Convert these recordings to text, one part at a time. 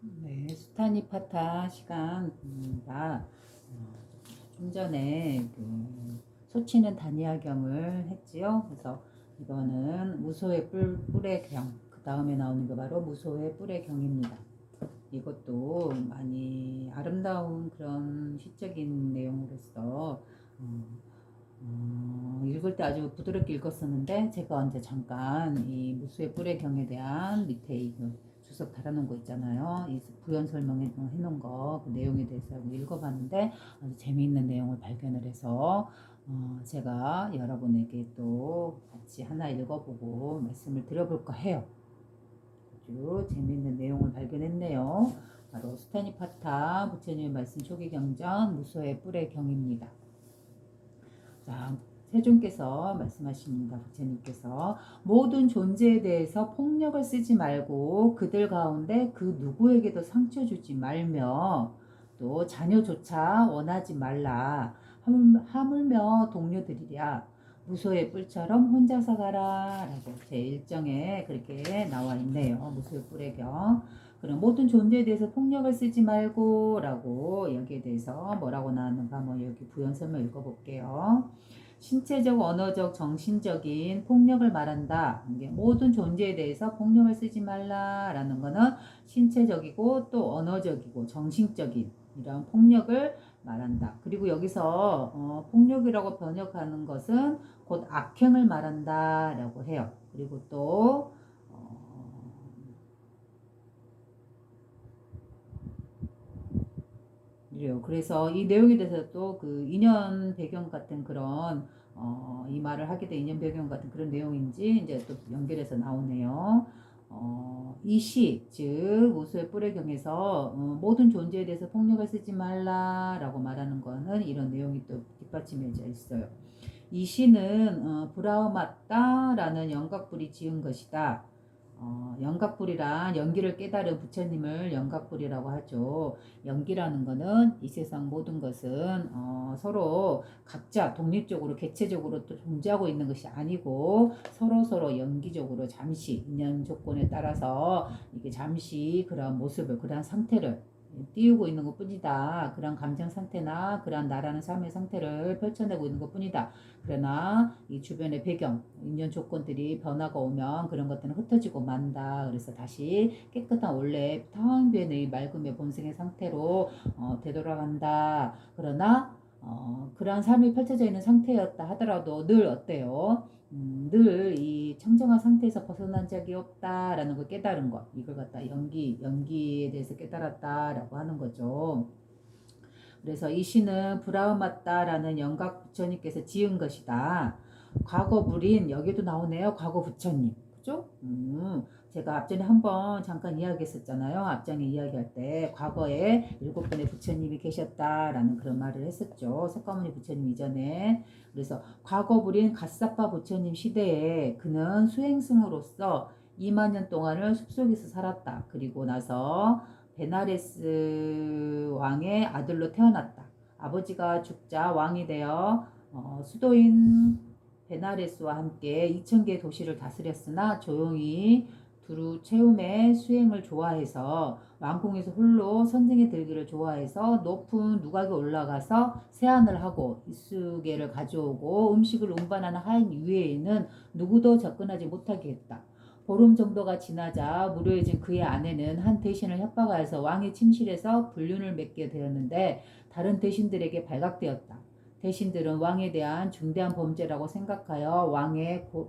네, 수타니파타 시간입니다. 좀 전에 소치는 다니아경을 했지요. 그래서 이거는 무소의 뿔의 경, 그 다음에 나오는 게 바로 무소의 뿔의 경입니다. 이것도 많이 아름다운 그런 시적인 내용으로서 읽을 때 아주 부드럽게 읽었었는데, 제가 언제 잠깐 이 무수의 뿔의 경에 대한 밑에 주석 달아놓은 거 있잖아요. 이 부연 설명해 놓은 거, 그 내용에 대해서 읽어봤는데 아주 재미있는 내용을 발견을 해서 제가 여러분에게 또 같이 하나 읽어보고 말씀을 드려볼까 해요. 아주 재미있는 내용을 발견했네요. 바로 스타니파타 부처님의 말씀 초기 경전 무소의 뿔의 경입니다. 자, 세존께서 말씀하십니다. 부처님께서 모든 존재에 대해서 폭력을 쓰지 말고 그들 가운데 그 누구에게도 상처 주지 말며 또 자녀조차 원하지 말라. 하물며 동료들이랴 무소의 뿔처럼 혼자서 가라 라고 제1정에 그렇게 나와 있네요. 무소의 뿔의 경. 그럼 모든 존재에 대해서 폭력을 쓰지 말고 라고 여기에 대해서 뭐라고 나왔는가 한번 여기 부연 설명 읽어볼게요. 신체적, 언어적, 정신적인 폭력을 말한다. 이게 모든 존재에 대해서 폭력을 쓰지 말라라는 거는 신체적이고 또 언어적이고 정신적인 이런 폭력을 말한다. 그리고 여기서 폭력이라고 번역하는 것은 곧 악행을 말한다라고 해요. 그리고 또 이래요. 그래서 이 내용에 대해서 또 그 인연 배경 같은 그런 이 말을 하게 된 인연 배경 같은 그런 내용인지 이제 또 연결해서 나오네요. 이 시, 즉 모수의 뿔의 경에서 모든 존재에 대해서 폭력을 쓰지 말라라고 말하는 거는 이런 내용이 또 뒷받침해져 있어요. 이 시는 브라흐마따라는 영각불이 지은 것이다. 영각불이란 연기를 깨달은 부처님을 영각불이라고 하죠. 연기라는 것은 이 세상 모든 것은 서로 각자 독립적으로 개체적으로 또 존재하고 있는 것이 아니고 서로 연기적으로 잠시 인연 조건에 따라서 이게 잠시 그런 모습을 그런 상태를 띄우고 있는 것 뿐이다. 그런 감정 상태나 그런 나라는 삶의 상태를 펼쳐내고 있는 것 뿐이다. 그러나 이 주변의 배경, 인연 조건들이 변화가 오면 그런 것들은 흩어지고 만다. 그래서 다시 깨끗한 원래 텅 비은 이 맑음의 본성의 상태로 되돌아간다. 그러나 그러한 삶이 펼쳐져 있는 상태였다 하더라도 늘 어때요? 늘 이 청정한 상태에서 벗어난 적이 없다라는 걸 깨달은 것. 이걸 갖다 연기에 대해서 깨달았다라고 하는 거죠. 그래서 이 시는 브라흐마따라는 영각 부처님께서 지은 것이다. 과거 불인 여기도 나오네요. 과거 부처님. 그죠? 제가 앞전에 한번 잠깐 이야기했었잖아요. 앞전에 이야기할 때 과거에 7분의 부처님이 계셨다라는 그런 말을 했었죠. 석가모니 부처님 이전에. 그래서 과거 불인 갓사파 부처님 시대에 그는 수행승으로서 2만 년 동안을 숲속에서 살았다. 그리고 나서 베나레스 왕의 아들로 태어났다. 아버지가 죽자 왕이 되어 수도인 베나레스와 함께 2,000개의 도시를 다스렸으나 조용히 두루 체움의 수행을 좋아해서 왕궁에서 홀로 선생에 들기를 좋아해서 높은 누각에 올라가서 세안을 하고 이쑤개를 가져오고 음식을 운반하는 하인 이외에는 누구도 접근하지 못하게 했다. 보름 정도가 지나자 무료해진 그의 아내는 한 대신을 협박하여서 왕의 침실에서 불륜을 맺게 되었는데 다른 대신들에게 발각되었다. 대신들은 왕에 대한 중대한 범죄라고 생각하여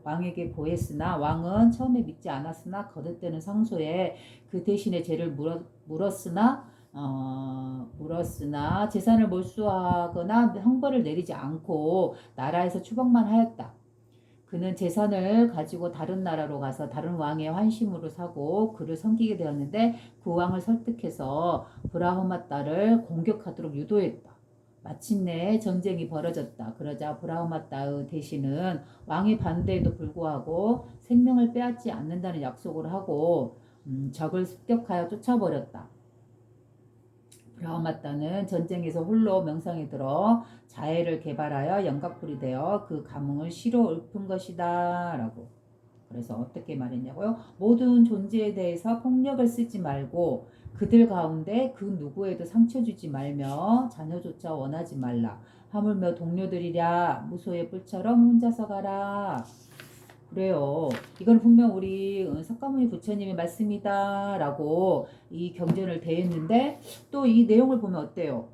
왕에게 고했으나 왕은 처음에 믿지 않았으나 거듭되는 상소에 그 대신의 죄를 물었으나 재산을 몰수하거나 형벌을 내리지 않고 나라에서 추방만 하였다. 그는 재산을 가지고 다른 나라로 가서 다른 왕의 환심으로 사고 그를 섬기게 되었는데 그 왕을 설득해서 브라흐마따를 공격하도록 유도했다. 마침내 전쟁이 벌어졌다. 그러자 브라흐마따의 대신은 왕의 반대에도 불구하고 생명을 빼앗지 않는다는 약속을 하고 적을 습격하여 쫓아버렸다. 브라흐마따는 전쟁에서 홀로 명상에 들어 자해를 개발하여 영각불이 되어 그 감흥을 시로 읊은 것이다 라고 그래서 어떻게 말했냐고요? 모든 존재에 대해서 폭력을 쓰지 말고 그들 가운데 그 누구에도 상처 주지 말며 자녀조차 원하지 말라. 하물며 동료들이랴 무소의 뿔처럼 혼자서 가라. 그래요. 이건 분명 우리 석가모니 부처님의 말씀이다 라고 이 경전을 대했는데 또 이 내용을 보면 어때요?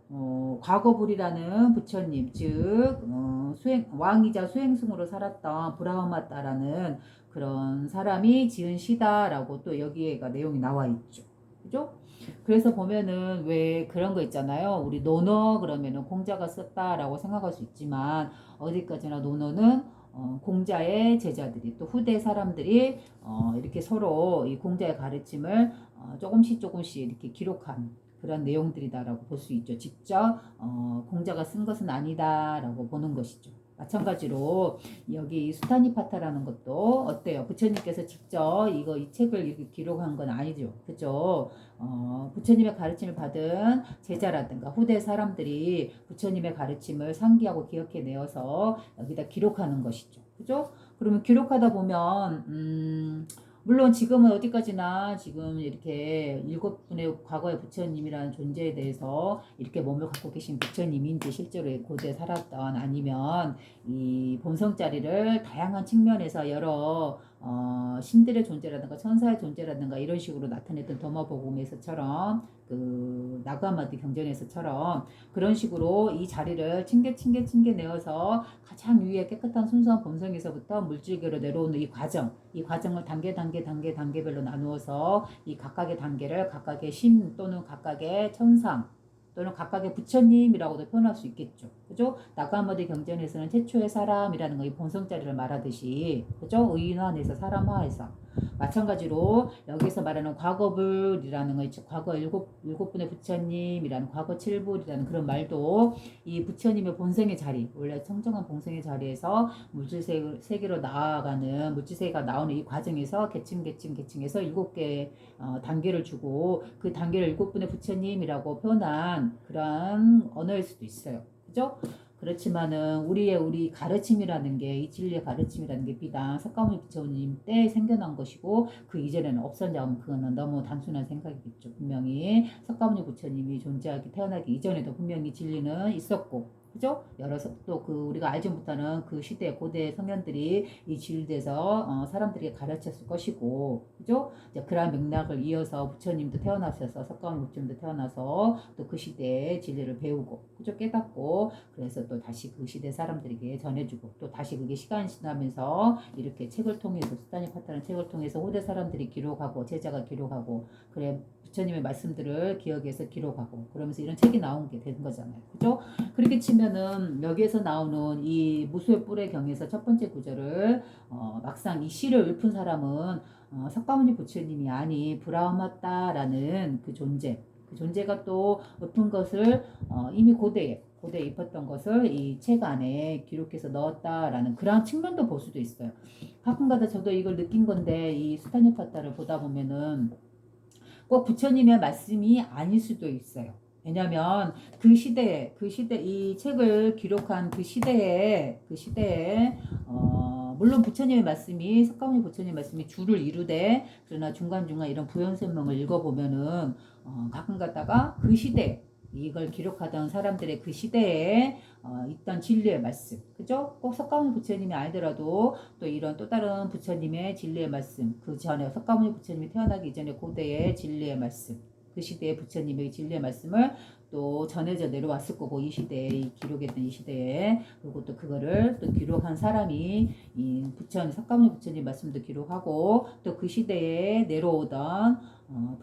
과거불이라는 부처님 즉 왕이자 수행승으로 살았던 브라흐마다라는 그런 사람이 지은 시다라고 또 여기에가 내용이 나와 있죠. 그죠? 그래서 보면은 왜 그런 거 있잖아요. 우리 논어 그러면은 공자가 썼다라고 생각할 수 있지만 어디까지나 논어는 공자의 제자들이 또 후대 사람들이 이렇게 서로 이 공자의 가르침을 조금씩 조금씩 이렇게 기록한 그런 내용들이다라고 볼 수 있죠. 직접 공자가 쓴 것은 아니다라고 보는 것이죠. 마찬가지로 여기 이 수타니파타라는 것도 어때요? 부처님께서 직접 이 책을 이렇게 기록한 건 아니죠. 그죠? 부처님의 가르침을 받은 제자라든가 후대 사람들이 부처님의 가르침을 상기하고 기억해 내어서 여기다 기록하는 것이죠. 그죠? 그러면 기록하다 보면 물론 지금은 어디까지나 지금 이렇게 7분의 과거의 부처님이라는 존재에 대해서 이렇게 몸을 갖고 계신 부처님인지 실제로 고대 살았던 아니면 이 본성자리를 다양한 측면에서 여러 신들의 존재라든가 천사의 존재라든가 이런 식으로 나타냈던 도마복음에서처럼 그 나가마디 경전에서처럼 그런 식으로 이 자리를 층계 내어서 가장 위에 깨끗한 순수한 본성에서부터 물질계로 내려오는 이 과정을 단계별로 나누어서 이 각각의 단계를 각각의 신 또는 각각의 천상 또는 각각의 부처님이라고도 표현할 수 있겠죠. 그죠? 나가마디 경전에서는 최초의 사람이라는 거 이 본성자리를 말하듯이 그죠? 의인화해서 사람화해서 마찬가지로 여기서 말하는 과거불이라는 거 있죠. 과거 일곱 분의 부처님이라는 과거 칠불이라는 그런 말도 이 부처님의 본성의 자리 원래 청정한 본성의 자리에서 물질 세계로 나아가는 물질 세계가 나오는 이 과정에서 계층해서 7개의 단계를 주고 그 단계를 7분의 부처님이라고 표현한 그러한 언어일 수도 있어요. 그죠? 그렇지만은 우리 가르침이라는 게 이 진리의 가르침이라는 게 비단 석가모니 부처님 때 생겨난 것이고 그 이전에는 없었냐면 그거는 너무 단순한 생각이겠죠. 분명히 석가모니 부처님이 존재하기 태어나기 이전에도 분명히 진리는 있었고 그죠? 여러 또 그 우리가 알지 못하는 그 시대 고대 성현들이 이 진리에서 사람들에게 가르쳤을 것이고 그죠? 이제 그런 맥락을 이어서 부처님도 태어나셔서 석가모니 부처님도 태어나서 또 그 시대의 진리를 배우고 그죠? 깨닫고 그래서 또 다시 그 시대 사람들에게 전해주고 또 다시 그게 시간이 지나면서 이렇게 책을 통해서 수타니파타라는 책을 통해서 후대 사람들이 기록하고 제자가 기록하고 그래 부처님의 말씀들을 기억해서 기록하고 그러면서 이런 책이 나온 게 되는 거잖아요. 그죠? 그렇게 치면은 여기에서 나오는 이 무수의 뿔의 경에서 첫 번째 구절을 막상 이 시를 읊은 사람은 석가모니 부처님이 아니 브라흐마다라는 그 존재가 또 읊은 것을 이미 고대에 입었던 것을 이 책 안에 기록해서 넣었다라는 그런 측면도 볼 수도 있어요. 가끔가다 저도 이걸 느낀 건데 이 수타니파타를 보다 보면은 꼭 부처님의 말씀이 아닐 수도 있어요. 왜냐하면 그 시대 이 책을 기록한 그 시대에 물론 부처님의 말씀이 석가모니 부처님의 말씀이 주를 이루되 그러나 중간중간 이런 부연설명을 읽어보면은 가끔 가다가 그 시대 이걸 기록하던 사람들의 그 시대에 있던 진리의 말씀 그죠? 꼭 석가모니 부처님이 아니더라도 또 이런 또 다른 부처님의 진리의 말씀 그 전에 석가모니 부처님이 태어나기 이전에 고대의 진리의 말씀 그 시대의 부처님의 진리의 말씀을 또 전해져 내려왔을 거고 이 시대에 기록했던 이 시대에 그리고 또 그거를 또 기록한 사람이 이 석가모니 부처님 말씀도 기록하고 또 그 시대에 내려오던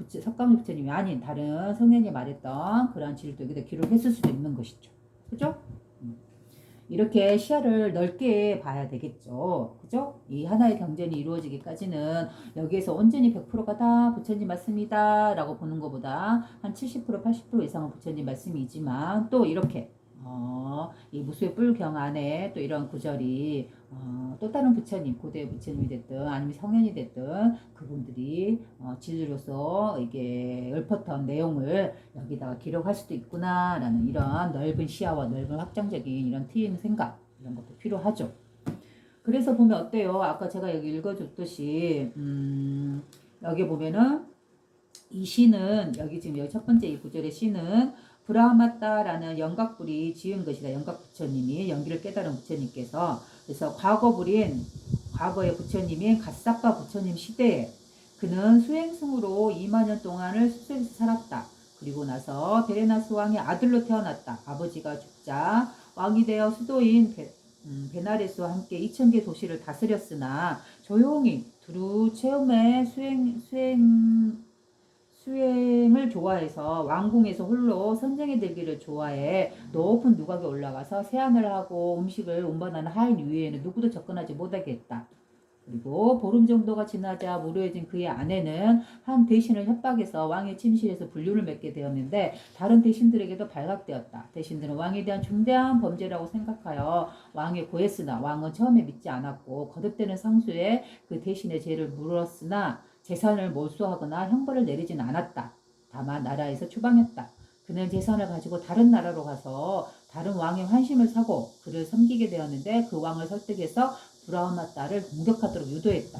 석가모니 부처님이 아닌 다른 성현이 말했던 그러한 진리도 여기다 기록했을 수도 있는 것이죠. 그죠? 이렇게 시야를 넓게 봐야 되겠죠. 그죠? 이 하나의 경전이 이루어지기까지는 여기에서 온전히 100%가 다 부처님 말씀이다 라고 보는 것보다 한 70% 80% 이상은 부처님 말씀이지만 또 이렇게 이 무수의 뿔경 안에 또 이런 구절이 또 다른 부처님 고대 부처님이 됐든 아니면 성현이 됐든 그분들이 진리로서 이게 읊었던 내용을 여기다가 기록할 수도 있구나 라는 이런 넓은 시야와 넓은 확장적인 이런 트임 생각 이런 것도 필요하죠. 그래서 보면 어때요? 아까 제가 여기 읽어줬듯이 여기 보면은 이 시는 여기 지금 여기 첫 번째 이 구절의 시는 브라마따라는 영각불이 지은 것이다. 영각 부처님이 연기를 깨달은 부처님께서 그래서 과거의 부처님인 갓사파 부처님 시대에 그는 수행승으로 2만 년 동안을 숲속에서 살았다. 그리고 나서 베레나스 왕의 아들로 태어났다. 아버지가 죽자 왕이 되어 수도인 베나레스와 함께 2000개 도시를 다스렸으나 조용히 두루 체험의 수행을 좋아해서 왕궁에서 홀로 선생이 되기를 좋아해 높은 누각에 올라가서 세안을 하고 음식을 운반하는 하인 위에는 누구도 접근하지 못하게 했다. 그리고 보름 정도가 지나자 무료해진 그의 아내는 한 대신을 협박해서 왕의 침실에서 불륜을 맺게 되었는데 다른 대신들에게도 발각되었다. 대신들은 왕에 대한 중대한 범죄라고 생각하여 왕에 고했으나 왕은 처음에 믿지 않았고 거듭되는 상수에 그 대신의 죄를 물었으나 재산을 몰수하거나 형벌을 내리진 않았다. 다만 나라에서 추방했다. 그는 재산을 가지고 다른 나라로 가서 다른 왕의 환심을 사고 그를 섬기게 되었는데 그 왕을 설득해서 브라흐마따를 공격하도록 유도했다.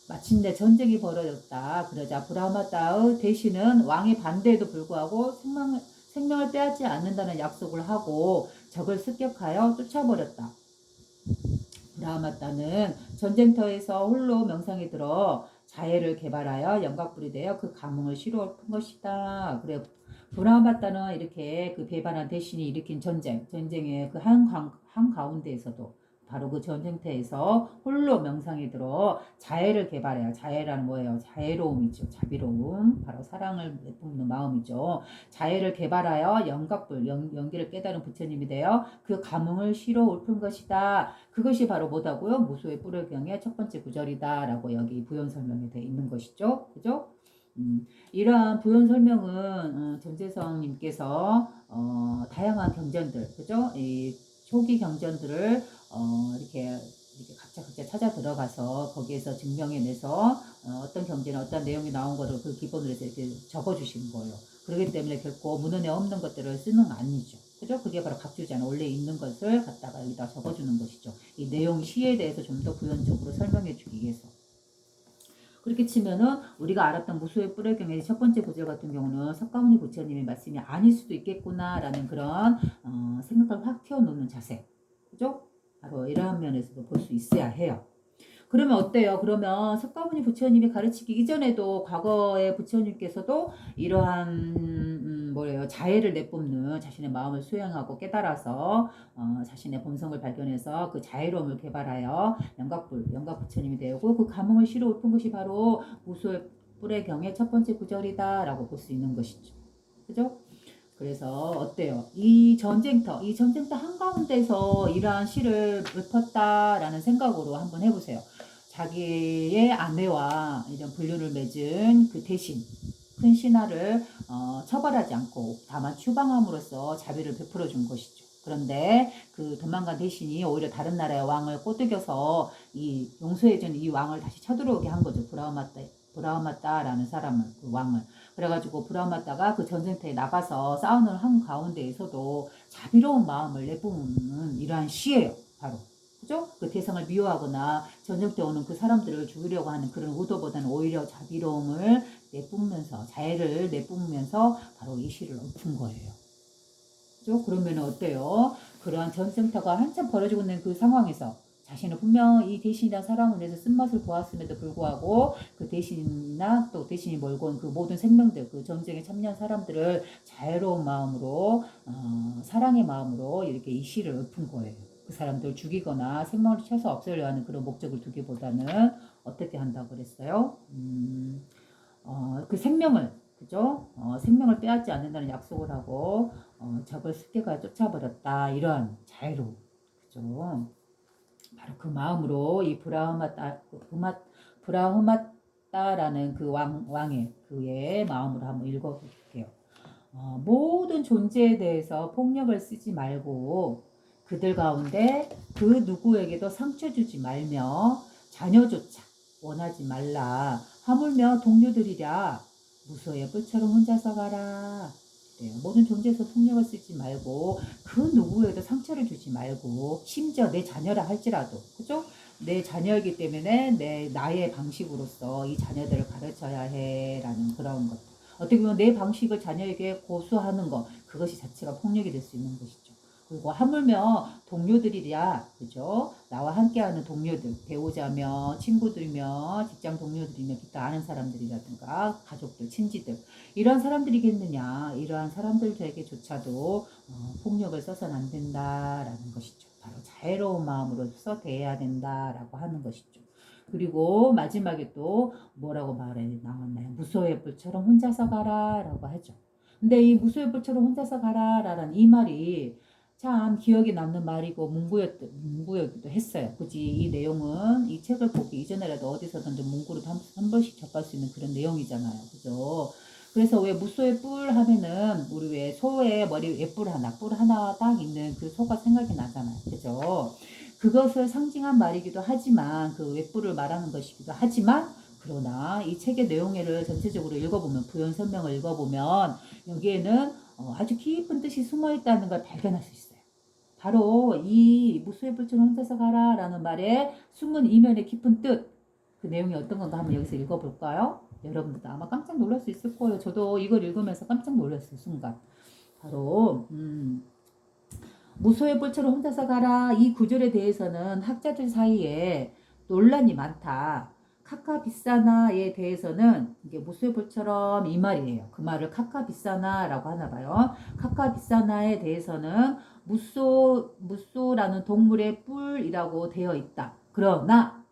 마침내 전쟁이 벌어졌다. 그러자 브라흐마따의 대신은 왕의 반대에도 불구하고 생명을 빼앗지 않는다는 약속을 하고 적을 습격하여 쫓아버렸다. 브라흐마따는 전쟁터에서 홀로 명상에 들어 자해를 개발하여 영각불이 되어 그 감흥을 시로 푼 것이다. 그래 브라흐마따는 이렇게 그 배반한 대신이 일으킨 전쟁의 그 한가운데에서도 바로 그 전쟁터에서 홀로 명상에 들어 자애를 개발해요. 자애라는 뭐예요? 자애로움이죠. 자비로움. 바로 사랑을 내뿜는 마음이죠. 자애를 개발하여 영각불, 연기를 깨달은 부처님이 되어 그 감흥을 시로 읊은 것이다. 그것이 바로 뭐다고요? 무소의 뿌려경의 첫 번째 구절이다. 라고 여기 부연 설명이 되어 있는 것이죠. 그죠? 이러한 부연 설명은 전재성님께서 다양한 경전들, 그죠? 이 초기 경전들을 이렇게 각자 찾아 들어가서 거기에서 증명해내서 어떤 경제나 어떤 내용이 나온 거를 그 기본으로 해서 이렇게 적어주시는 거예요. 그렇기 때문에 결코 문헌에 없는 것들을 쓰는 거 아니죠. 그죠? 그게 바로 각주잖아. 원래 있는 것을 갖다가 여기다 적어주는 것이죠. 이 내용 시에 대해서 좀 더 부연적으로 설명해 주기 위해서. 그렇게 치면은 우리가 알았던 무소의 뿌레경의 첫 번째 구절 같은 경우는 석가모니 부처님의 말씀이 아닐 수도 있겠구나라는 그런 생각을 확 튀어놓는 자세. 그죠? 바로 이러한 면에서도 볼 수 있어야 해요. 그러면 어때요? 그러면 석가모니 부처님이 가르치기 이전에도 과거의 부처님께서도 이러한 뭐래요? 자애를 내뿜는 자신의 마음을 수행하고 깨달아서 자신의 본성을 발견해서 그 자애로움을 개발하여 영각 부처님이 되고 그 감흥을 시로 읊은 것이 바로 무소의 뿔의 경의 첫 번째 구절이다라고 볼 수 있는 것이죠. 그죠? 그래서 어때요? 이 전쟁터 한가운데서 이러한 시를 읊었다라는 생각으로 한번 해보세요. 자기의 아내와 이런 불륜을 맺은 그 대신 큰 신하를 처벌하지 않고 다만 추방함으로써 자비를 베풀어 준 것이죠. 그런데 그 도망간 대신이 오히려 다른 나라의 왕을 꼬드겨서 이 용서해준 이 왕을 다시 쳐들어오게 한 거죠. 브라흐마따라는 사람을, 그 왕을. 그래가지고 브라흐마따가 그 전쟁터에 나가서 싸우는 한 가운데에서도 자비로운 마음을 내뿜는 이러한 시예요. 바로. 그죠? 그 대상을 미워하거나 전쟁터에 오는 그 사람들을 죽이려고 하는 그런 의도보다는 오히려 자비로움을 내뿜으면서 자애를 내뿜으면서 바로 이 시를 읊은 거예요. 그죠? 그러면 어때요? 그러한 전쟁터가 한참 벌어지고 있는 그 상황에서 자신은 분명 이 대신이라는 사람을 위해서 쓴맛을 보았음에도 불구하고 그 대신이나 또 대신이 몰고 온 그 모든 생명들, 그 전쟁에 참여한 사람들을 자애로운 마음으로 사랑의 마음으로 이렇게 이 시를 읊은 거예요. 그 사람들 죽이거나 생명을 쳐서 없애려 하는 그런 목적을 두기보다는 어떻게 한다고 그랬어요? 그 생명을, 그죠? 생명을 빼앗지 않는다는 약속을 하고 적을 습격하여 쫓아버렸다. 이러한 자애로움, 그죠? 바로 그 마음으로 이 브라흐마따라는 그 왕의 그의 마음으로 한번 읽어볼게요. 모든 존재에 대해서 폭력을 쓰지 말고 그들 가운데 그 누구에게도 상처 주지 말며 자녀조차 원하지 말라. 하물며 동료들이랴 무소의 뿔처럼 혼자서 가라. 그래요. 모든 존재에서 폭력을 쓰지 말고 그 누구에도 상처를 주지 말고 심지어 내 자녀라 할지라도 그죠? 내 자녀이기 때문에 나의 방식으로서 이 자녀들을 가르쳐야 해라는 그런 것. 어떻게 보면 내 방식을 자녀에게 고수하는 것, 그것이 자체가 폭력이 될 수 있는 것이죠. 그리고 하물며 동료들이야, 그죠? 나와 함께하는 동료들, 배우자며, 친구들이며, 직장 동료들이며, 기타 아는 사람들이라든가, 가족들, 친지들, 이러한 사람들이겠느냐, 이러한 사람들에게조차도 폭력을 써서는 안 된다라는 것이죠. 바로 자애로운 마음으로서 대해야 된다라고 하는 것이죠. 그리고 마지막에 또 뭐라고 말해 나왔나요? 무소의 뿔처럼 혼자서 가라라고 하죠. 근데 이 무소의 뿔처럼 혼자서 가라라는 이 말이 참 기억에 남는 말이고 문구였기도 했어요. 굳이 이 내용은 이 책을 보기 이전에라도 어디서든 좀 문구로 한 번씩 접할 수 있는 그런 내용이잖아요. 그죠? 그래서 왜 무소의 뿔 하면은 우리 왜 소의 머리에 뿔 하나 딱 있는 그 소가 생각이 나잖아요. 그죠? 그것을 상징한 말이기도 하지만 그 웹뿔을 말하는 것이기도 하지만 그러나 이 책의 내용을 전체적으로 읽어보면 부연 설명을 읽어보면 여기에는 아주 깊은 뜻이 숨어 있다는 걸 발견할 수 있어요. 바로 이 무수의 불처럼 혼자서 가라라는 말에 숨은 이면의 깊은 뜻, 그 내용이 어떤 건가 한번 여기서 읽어볼까요? 여러분들도 아마 깜짝 놀랄 수 있을 거예요. 저도 이걸 읽으면서 깜짝 놀랐어요, 순간. 바로 무소의 뿔처럼 혼자서 가라. 이 구절에 대해서는 학자들 사이에 논란이 많다. 카카비사나에 대해서는 이게 무소의 뿔처럼 이 말이에요. 그 말을 카카비사나라고 하나 봐요. 카카비사나에 대해서는 무소라는 동물의 뿔이라고 되어 있다. 그러나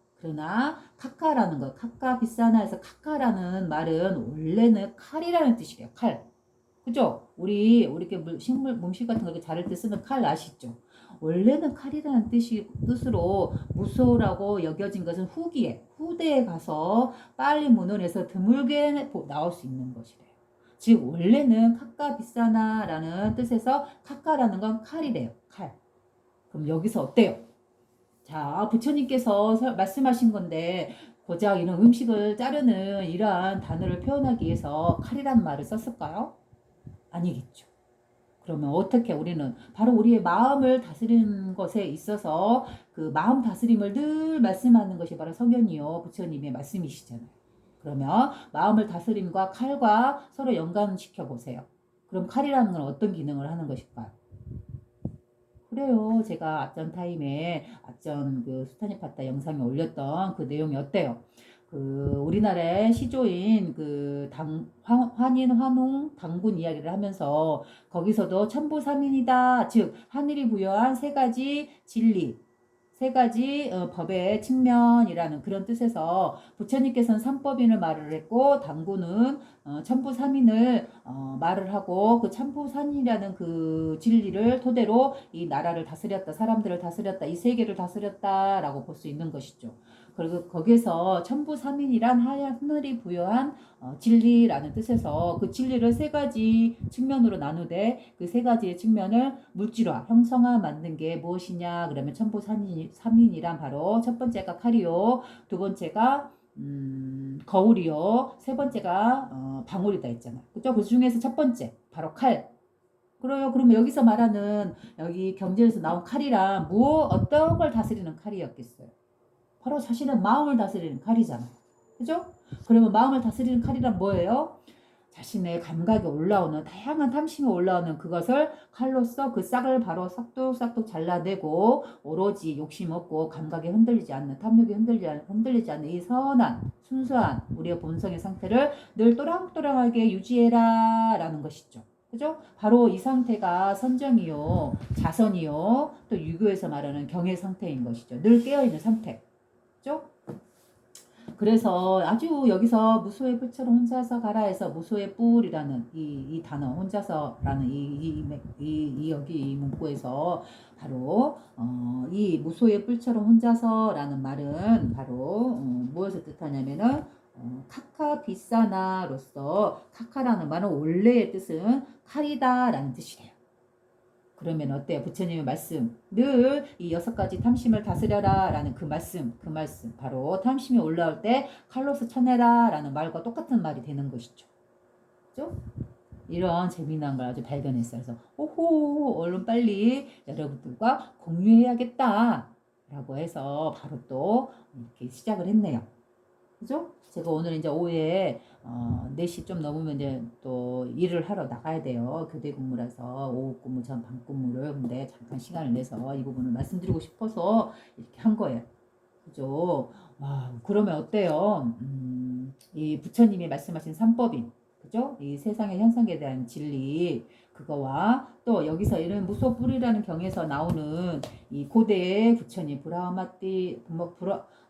카카라는 것, 카카비사나에서 카카라는 말은 원래는 칼이라는 뜻이래요. 칼. 그죠? 우리 이렇게 식물 몸식 같은 거 이렇게 자를 때 쓰는 칼 아시죠? 원래는 칼이라는 뜻으로 무소라고 여겨진 것은 후대에 가서 빨리 문헌에서 드물게 나올 수 있는 것이래요. 즉 원래는 카카 비싸나라는 뜻에서 카카라는 건 칼이래요. 칼. 그럼 여기서 어때요? 자, 부처님께서 말씀하신 건데 고작 이런 음식을 자르는 이러한 단어를 표현하기 위해서 칼이란 말을 썼을까요? 아니겠죠. 그러면 어떻게 우리는 바로 우리의 마음을 다스리는 것에 있어서 그 마음 다스림을 늘 말씀하는 것이 바로 성현이요 부처님의 말씀이시잖아요. 그러면 마음을 다스림과 칼과 서로 연관시켜 보세요. 그럼 칼이라는 건 어떤 기능을 하는 것일까요? 그래요. 제가 앞전 타임에 앞전 그 수타니파타 영상에 올렸던 그 내용이 어때요? 그 우리나라의 시조인 그 환인 환웅 당군 이야기를 하면서 거기서도 천부삼인이다. 즉 하늘이 부여한 세 가지 진리, 세 가지 법의 측면이라는 그런 뜻에서 부처님께서는 삼법인을 말을 했고 당군은 천부삼인을 말을 하고 그 천부삼인이라는 그 진리를 토대로 이 나라를 다스렸다, 사람들을 다스렸다, 이 세계를 다스렸다라고 볼 수 있는 것이죠. 그리고 거기에서 천부삼인이란 하늘이 부여한 진리라는 뜻에서 그 진리를 세 가지 측면으로 나누되 그 세 가지의 측면을 물질화, 형성화 만든 게 무엇이냐 그러면 천부삼인이란 바로 첫 번째가 칼이요, 두 번째가 거울이요, 세 번째가 방울이다 했잖아요. 그죠? 그 중에서 첫 번째 바로 칼. 그래요. 그러면 여기서 말하는 여기 경전에서 나온 칼이란 어떤 걸 다스리는 칼이었겠어요? 바로 자신의 마음을 다스리는 칼이잖아요. 그죠? 그러면 마음을 다스리는 칼이란 뭐예요? 자신의 감각에 올라오는 다양한 탐심이 올라오는 그것을 칼로써 그 싹을 바로 싹둑싹둑 잘라내고 오로지 욕심 없고 감각에 흔들리지 않는, 탐욕에 흔들리지 않는 이 선한 순수한 우리의 본성의 상태를 늘 또랑또랑하게 유지해라 라는 것이죠. 그죠? 바로 이 상태가 선정이요, 자선이요, 또 유교에서 말하는 경의 상태인 것이죠. 늘 깨어있는 상태. 그죠? 그래서 아주 여기서 무소의 뿔처럼 혼자서 가라 해서 무소의 뿔이라는 이 단어 혼자서라는 여기 이 문구에서 바로 이 무소의 뿔처럼 혼자서라는 말은 바로 무엇을 뜻하냐면은 카카비사나로서 카카라는 말은 원래의 뜻은 칼이다라는 뜻이래요. 그러면 어때요? 부처님의 말씀. 늘 이 6가지 탐심을 다스려라 라는 그 말씀. 바로 탐심이 올라올 때 칼로서 쳐내라 라는 말과 똑같은 말이 되는 것이죠. 그죠? 이런 재미난 걸 아주 발견했어요. 그래서, 오호, 얼른 빨리 여러분들과 공유해야겠다. 라고 해서 바로 또 이렇게 시작을 했네요. 그죠? 제가 오늘 이제 오후에 4시 좀 넘으면 이제 또 일을 하러 나가야 돼요. 교대 근무라서 오후 근무 전 반 근무를. 근데 잠깐 시간을 내서 이 부분을 말씀드리고 싶어서 이렇게 한 거예요. 그죠? 와, 그러면 어때요? 이 부처님이 말씀하신 삼법인, 그죠? 이 세상의 현상에 대한 진리, 그거와 또 여기서 이런 무소불이라는 경에서 나오는 이 고대의 부처님,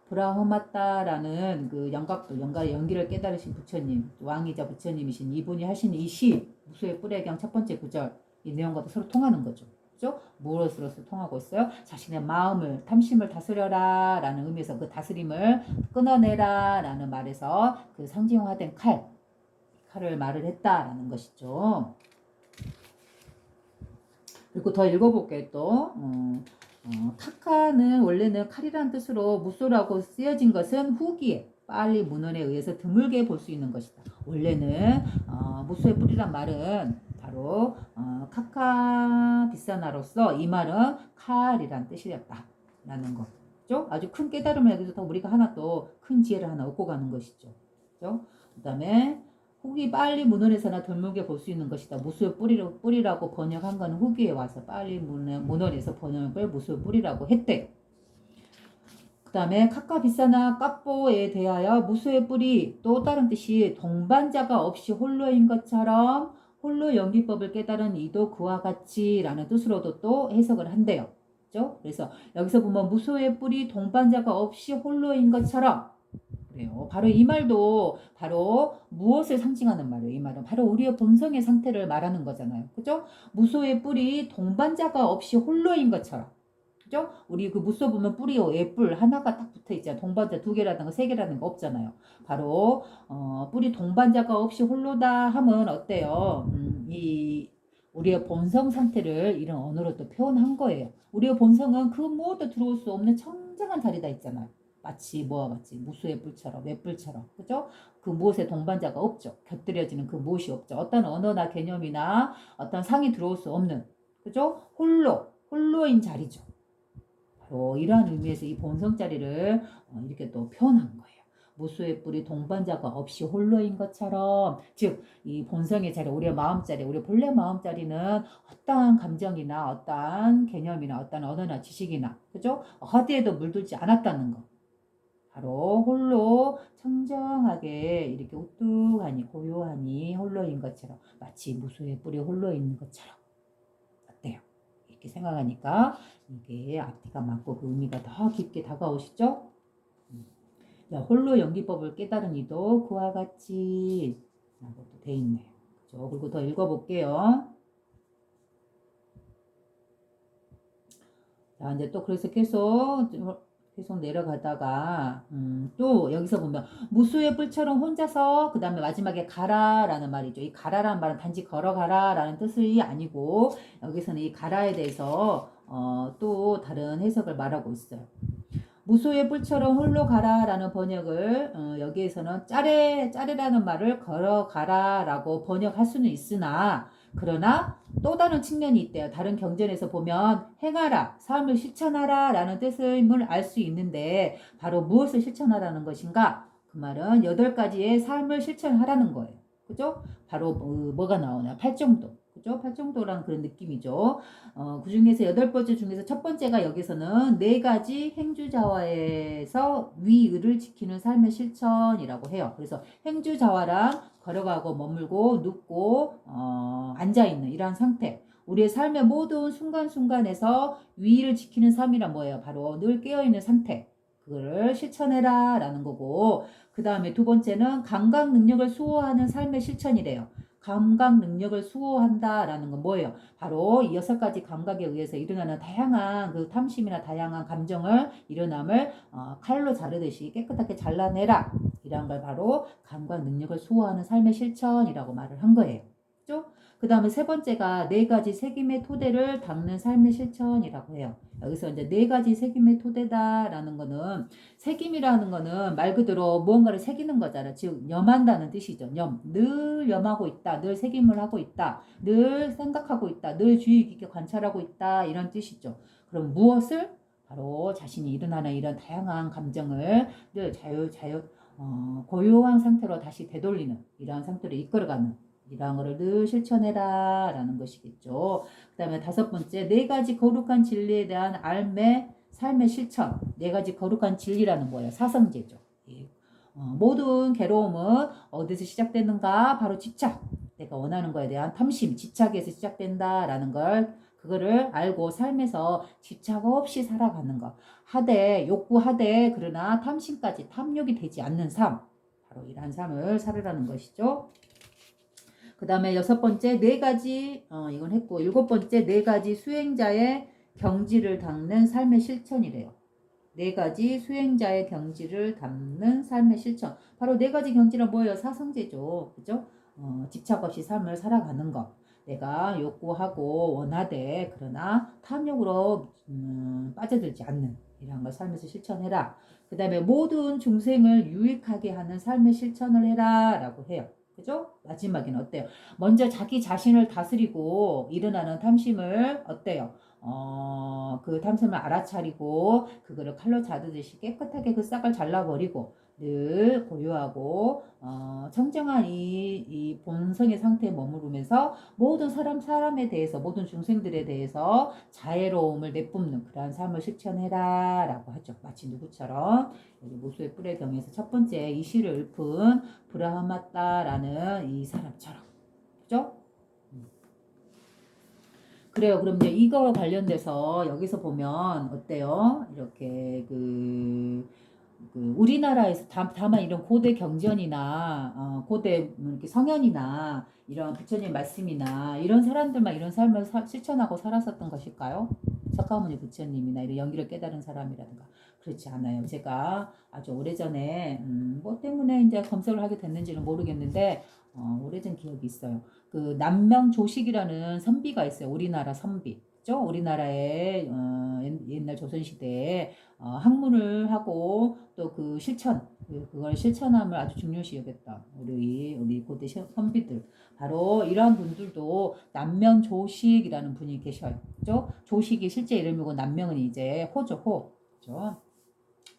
브라흐마따라는 그 영각도, 연기를 깨달으신 부처님, 왕이자 부처님이신 이분이 하신 이 시, 무소의 뿔의 경 첫 번째 구절, 이 내용과도 서로 통하는 거죠. 그죠? 무엇으로서 통하고 있어요? 자신의 마음을, 탐심을 다스려라 라는 의미에서 그 다스림을 끊어내라 라는 말에서 그 상징화된 칼을 말을 했다라는 것이죠. 그리고 더 읽어볼게요. 또 카카는 원래는 칼이라는 뜻으로 무소라고 쓰여진 것은 후기에 빨리 문헌에 의해서 드물게 볼 수 있는 것이다. 원래는 무소의 뿌리란 말은 바로 카카 비사나로서 이 말은 칼이란 뜻이었다 라는 거죠. 아주 큰 깨달음을 여기서 우리가 하나 또 큰 지혜를 하나 얻고 가는 것이죠. 그죠? 그 다음에 후기 빨리 문헌에서나 드물게 볼 수 있는 것이다. 무수의 뿌리라고 번역한 건 후기에 와서 빨리 문헌에서 번역을 무수의 뿌리라고 했대요. 그 다음에 카카 비사나 까뽀에 대하여 무수의 뿌리 또 다른 뜻이 동반자가 없이 홀로인 것처럼 홀로 연기법을 깨달은 이도 그와 같이 라는 뜻으로도 또 해석을 한대요. 그죠? 그래서 여기서 보면 무수의 뿌리 동반자가 없이 홀로인 것처럼 그래요. 바로 이 말도 바로 무엇을 상징하는 말이에요. 이 말은 바로 우리의 본성의 상태를 말하는 거잖아요. 그죠? 무소의 뿔이 동반자가 없이 홀로인 것처럼. 그죠? 우리 그 무소 보면 뿔이 예뿔 하나가 딱 붙어 있잖아요. 동반자 2개라든가 3개라든가 없잖아요. 바로 뿔이 동반자가 없이 홀로다 하면 어때요? 이 우리의 본성 상태를 이런 언어로 또 표현한 거예요. 우리의 본성은 그 무엇도 들어올 수 없는 청정한 자리다 있잖아요. 마치 뭐와 같이 무수의 뿔처럼 외뿔처럼 그죠? 그 무엇에 동반자가 없죠. 곁들여지는 그 무엇이 없죠. 어떤 언어나 개념이나 어떤 상이 들어올 수 없는 그죠? 홀로인 자리죠. 바로 이러한 의미에서 이 본성 자리를 이렇게 또 표현한 거예요. 무수의 뿔이 동반자가 없이 홀로인 것처럼 즉 이 본성의 자리 우리의 마음자리 우리 본래 마음자리는 어떠한 감정이나 어떠한 개념이나 어떠한 언어나 지식이나 그죠? 어디에도 물들지 않았다는 거 바로 홀로 청정하게 이렇게 우뚝하니 고요하니 홀로인 것처럼 마치 무수의 뿔이 홀로 있는 것처럼 어때요? 이렇게 생각하니까 이게 앞뒤가 맞고 그 의미가 더 깊게 다가오시죠? 홀로 연기법을 깨달은 이도 그와 같이 라고 돼 있네요. 그죠? 그리고 더 읽어볼게요. 자, 이제 또 그래서 계속 내려가다가 또 여기서 보면 무수의 뿔처럼 혼자서 그 다음에 마지막에 가라라는 말이죠. 이 가라라는 말은 단지 걸어가라라는 뜻이 아니고 여기서는 이 가라에 대해서 또 다른 해석을 말하고 있어요. 무소의 뿔처럼 홀로 가라라는 번역을 여기에서는 짜레라는 말을 걸어가라라고 번역할 수는 있으나 그러나 또 다른 측면이 있대요. 다른 경전에서 보면 행하라, 삶을 실천하라 라는 뜻을 알 수 있는데 바로 무엇을 실천하라는 것인가? 그 말은 8가지의 삶을 실천하라는 거예요. 그죠? 바로 뭐가 나오나? 팔정도. 그죠? 팔정도라는 그런 느낌이죠. 그 중에서 8번째 중에서 첫 번째가 여기서는 4가지 행주자화에서 위의를 지키는 삶의 실천이라고 해요. 그래서 행주자화랑 걸어가고 머물고 눕고 앉아있는 이러한 상태 우리의 삶의 모든 순간순간에서 위의를 지키는 삶이란 뭐예요? 바로 늘 깨어있는 상태 그거를 실천해라 라는 거고 그 다음에 2번째는 감각 능력을 수호하는 삶의 실천이래요. 감각 능력을 수호한다라는 건 뭐예요? 바로 이 6가지 감각에 의해서 일어나는 다양한 그 탐심이나 다양한 감정을 일어남을 칼로 자르듯이 깨끗하게 잘라내라. 이런 걸 바로 감각 능력을 수호하는 삶의 실천이라고 말을 한 거예요. 그죠? 그 다음에 3번째가 4가지 색임의 토대를 닦는 삶의 실천이라고 해요. 여기서 이제 4가지 색임의 토대다라는 거는 색임이라는 거는 말 그대로 무언가를 새기는 거잖아. 즉 염한다는 뜻이죠. 늘 염하고 있다. 늘 색임을 하고 있다. 늘 생각하고 있다. 늘 주의 깊게 관찰하고 있다. 이런 뜻이죠. 그럼 무엇을? 바로 자신이 일어나는 이런 다양한 감정을 늘 고요한 상태로 다시 되돌리는 이러한 상태로 이끌어가는 이러한 것을 늘 실천해라 라는 것이겠죠. 그 다음에 5번째, 4가지 거룩한 진리에 대한 삶의 실천. 4가지 거룩한 진리라는 뭐예요? 사성제죠. 모든 괴로움은 어디서 시작되는가? 바로 집착. 내가 원하는 거에 대한 탐심, 집착에서 시작된다라는 걸 그거를 알고 삶에서 집착 없이 살아가는 것. 욕구하되 그러나 탐심까지 탐욕이 되지 않는 삶. 바로 이러한 삶을 살으라는 것이죠. 그 다음에 6번째 4가지 이건 했고 7번째 4가지 수행자의 경지를 닦는 삶의 실천이래요. 4가지 수행자의 경지를 담는 삶의 실천. 바로 4가지 경지는 뭐예요? 사성제죠. 그죠? 집착 없이 삶을 살아가는 것. 내가 욕구하고 원하되 그러나 탐욕으로 빠져들지 않는 이런 걸 삶에서 실천해라. 그 다음에 모든 중생을 유익하게 하는 삶의 실천을 해라 라고 해요. 그죠? 마지막에는 어때요? 먼저 자기 자신을 다스리고 일어나는 탐심을 어때요? 그 탐심을 알아차리고 그거를 칼로 자르듯이 깨끗하게 그 싹을 잘라버리고 늘 고요하고 청정한 이 본성의 상태에 머무르면서 모든 사람에 대해서 모든 중생들에 대해서 자애로움을 내뿜는 그러한 삶을 실천해라 라고 하죠. 마치 누구처럼 여기 모수의 뿔의 경에서 첫 번째 이 시를 읊은 브라하마따라는 이 사람처럼 그죠? 그래요. 그럼 이제 이거 관련돼서 여기서 보면 어때요? 이렇게 우리나라에서 다만 이런 고대 경전이나 고대 이렇게 성현이나 이런 부처님 말씀이나 이런 사람들만 이런 삶을 실천하고 살았었던 것일까요? 석가모니 부처님이나 이런 연기를 깨달은 사람이라든가 그렇지 않아요. 제가 아주 오래전에 뭐 때문에 이제 검색을 하게 됐는지는 모르겠는데 오래전 기억이 있어요. 그 남명조식이라는 선비가 있어요. 우리나라 선비. 그죠? 우리나라의 옛날 조선시대에 학문을 하고 또 그 실천 그걸 실천함을 아주 중요시 여겼다. 우리 고대 선비들 바로 이러한 분들도 남명조식이라는 분이 계셔요. 그죠? 조식이 실제 이름이고 남명은 이제 호죠. 호. 그죠?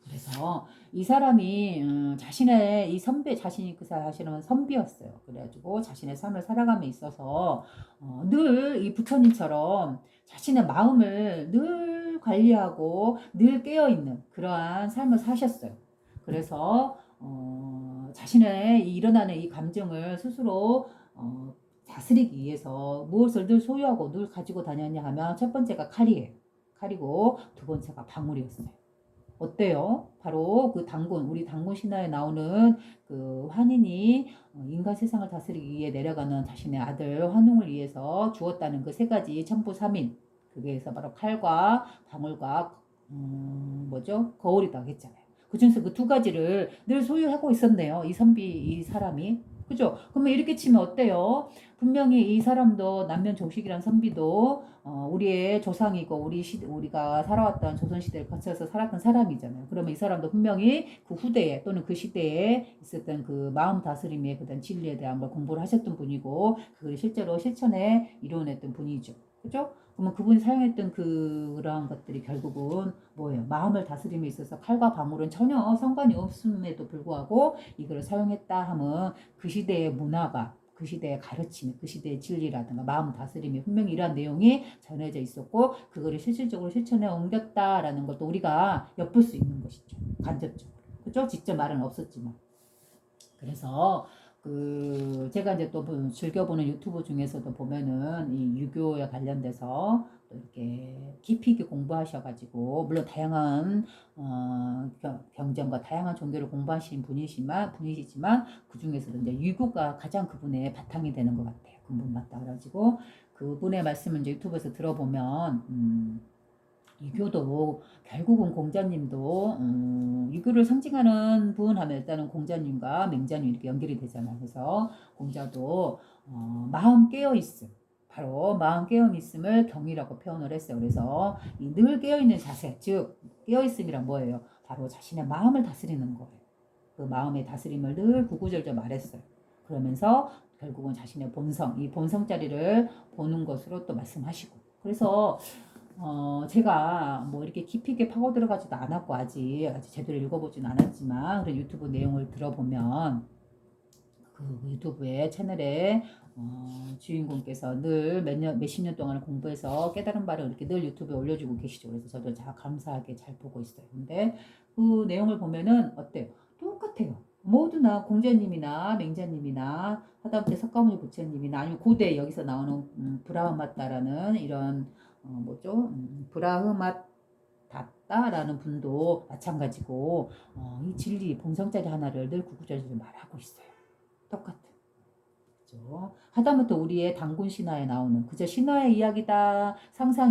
그래서 이 사람이 자신의 이 자신이 그 사실은 선비였어요. 그래가지고 자신의 삶을 살아감에 있어서 늘 이 부처님처럼 자신의 마음을 늘 관리하고 늘 깨어있는 그러한 삶을 사셨어요. 그래서 자신의 일어나는 이 감정을 스스로 다스리기 위해서 무엇을 늘 소유하고 늘 가지고 다녔냐 하면 첫 번째가 칼이에요. 칼이고 두 번째가 방울이었어요. 어때요? 바로 그 우리 단군 신화에 나오는 그 환인이 인간 세상을 다스리기 위해 내려가는 자신의 아들 환웅을 위해서 주었다는 그 3가지 천부삼인 그게서 바로 칼과 방울과 거울이라고 했잖아요. 그 중에서 그 2가지를 늘 소유하고 있었네요. 이 사람이. 그죠? 그러면 이렇게 치면 어때요? 분명히 이 사람도 남면조식이란 선비도 우리의 조상이고 우리가 살아왔던 조선시대를 거쳐서 살았던 사람이잖아요. 그러면 이 사람도 분명히 그 후대에 또는 그 시대에 있었던 그 마음 다스림의 그런 진리에 대한 걸 공부를 하셨던 분이고 그걸 실제로 실천에 이루어냈던 분이죠. 그죠? 그러면 그분이 사용했던 그러한 것들이 결국은 뭐예요? 마음을 다스림에 있어서 칼과 방울은 전혀 상관이 없음에도 불구하고 이걸 사용했다 하면 그 시대의 문화가 그 시대의 가르침, 그 시대의 진리라든가 마음 다스림이 분명히 이러한 내용이 전해져 있었고 그거를 실질적으로 실천에 옮겼다라는 것도 우리가 엿볼 수 있는 것이죠. 간접적으로. 그죠? 직접 말은 없었지만. 그래서 제가 이제 또 즐겨보는 유튜브 중에서도 보면은 이 유교에 관련돼서 또 이렇게 깊이 있게 공부하셔가지고 물론 다양한 경전과 다양한 종교를 공부하신 분이시지만 그 중에서도 이제 유교가 가장 그분의 바탕이 되는 것 같아요. 그분 맞다 그래가지고 그분의 말씀을 이제 유튜브에서 들어보면 유교도 결국은 공자님도 유교를 상징하는 분 하면 일단은 공자님과 맹자님 이렇게 연결이 되잖아요. 그래서 공자도 마음 깨어있음 바로 마음 깨어있음을 경이라고 표현을 했어요. 그래서 이 늘 깨어있는 자세 즉 깨어있음이란 뭐예요? 바로 자신의 마음을 다스리는 거예요. 그 마음의 다스림을 늘 구구절절 말했어요. 그러면서 결국은 자신의 본성 이 본성 자리를 보는 것으로 또 말씀하시고 그래서 제가 뭐 이렇게 깊이 있게 파고 들어가지도 않았고 아직 제대로 읽어보진 않았지만 그런 유튜브 내용을 들어보면 그 유튜브에 채널에 주인공께서 늘 몇십 년 동안 공부해서 깨달은 바를 이렇게 늘 유튜브에 올려주고 계시죠. 그래서 저도 감사하게 잘 보고 있어요. 근데 그 내용을 보면은 어때요? 똑같아요. 모두나 공자님이나 맹자님이나 하다못해 석가모니 부처님이나 아니면 고대 여기서 나오는 브라흐마따라는 이런 뭐죠? 브라흐마다따라는 분도 마찬가지고 이 진리 본성짜리 하나를 늘 구구절절 말하고 있어요. 똑같아. 그죠? 하다못해 우리의 단군 신화에 나오는 그저 신화의 이야기다 상상